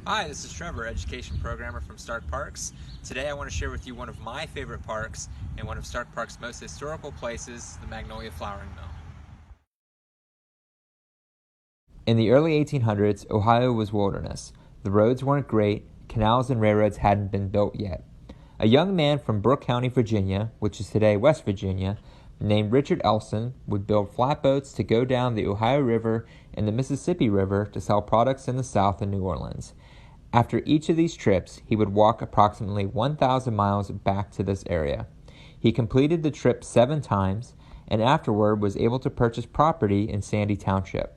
Hi, this is Trevor, Education Programmer from Stark Parks. Today I want to share with you one of my favorite parks and one of Stark Park's most historical places, the Magnolia Flouring Mill. In the early 1800s, Ohio was wilderness. The roads weren't great, canals and railroads hadn't been built yet. A young man from Brooke County, Virginia, which is today West Virginia, named Richard Elson, would build flatboats to go down the Ohio River and the Mississippi River to sell products in the South and New Orleans. After each of these trips, he would walk approximately 1,000 miles back to this area. He completed the trip 7 times and afterward was able to purchase property in Sandy Township.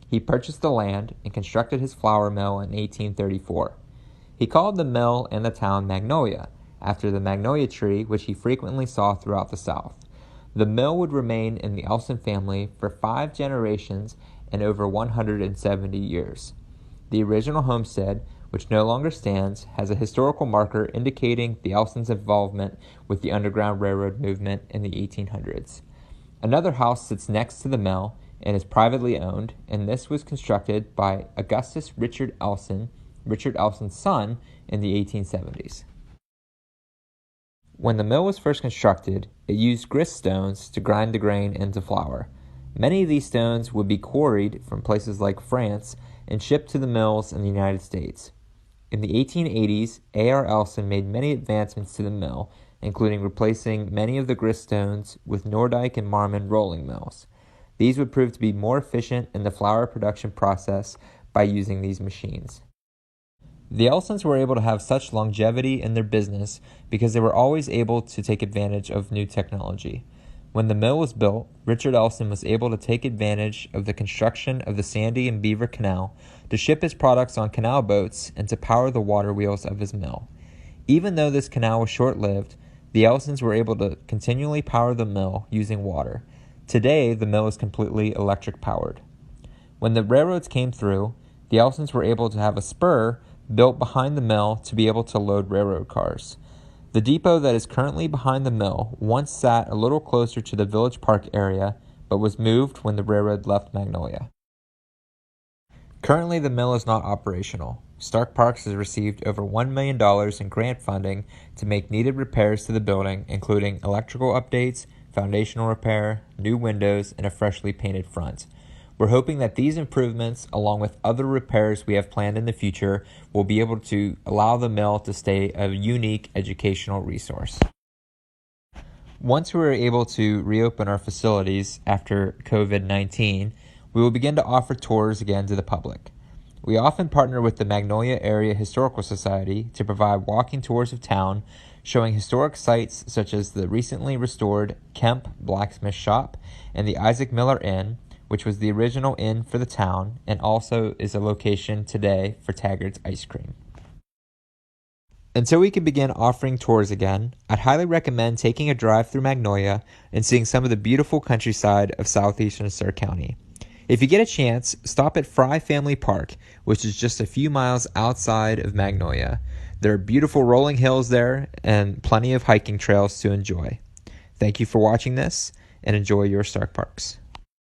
He purchased the land and constructed his flour mill in 1834. He called the mill and the town Magnolia, after the magnolia tree which he frequently saw throughout the South. The mill would remain in the Elson family for 5 generations and over 170 years. The original homestead, which no longer stands, has a historical marker indicating the Elsons' involvement with the Underground Railroad movement in the 1800s. Another house sits next to the mill and is privately owned, and this was constructed by Augustus Richard Elson, Richard Elson's son, in the 1870s. When the mill was first constructed, it used grist stones to grind the grain into flour. Many of these stones would be quarried from places like France and shipped to the mills in the United States. In the 1880s, A.R. Elson made many advancements to the mill, including replacing many of the grist stones with NORDYKE and MARMON rolling mills. These would prove to be more efficient in the flour production process by using these machines. The Elsons were able to have such longevity in their business because they were always able to take advantage of new technology. When the mill was built, Richard Elson was able to take advantage of the construction of the Sandy and Beaver Canal to ship his products on canal boats and to power the water wheels of his mill. Even though this canal was short-lived, the Elsons were able to continually power the mill using water. Today, the mill is completely electric-powered. When the railroads came through, the Elsons were able to have a spur built behind the mill to be able to load railroad cars. The depot that is currently behind the mill once sat a little closer to the Village Park area, but was moved when the railroad left Magnolia. Currently, the mill is not operational. Stark Parks has received over $1 million in grant funding to make needed repairs to the building, including electrical updates, foundational repair, new windows, and a freshly painted front. We're hoping that these improvements, along with other repairs we have planned in the future, will be able to allow the mill to stay a unique educational resource. Once we are able to reopen our facilities after COVID-19, we will begin to offer tours again to the public. We often partner with the Magnolia Area Historical Society to provide walking tours of town, showing historic sites such as the recently restored Kemp Blacksmith Shop and the Isaac Miller Inn, which was the original inn for the town and also is a location today for Taggart's Ice Cream. Until we can begin offering tours again, I'd highly recommend taking a drive through Magnolia and seeing some of the beautiful countryside of southeastern Stark County. If you get a chance, stop at Fry Family Park, which is just a few miles outside of Magnolia. There are beautiful rolling hills there and plenty of hiking trails to enjoy. Thank you for watching this and enjoy your Stark Parks.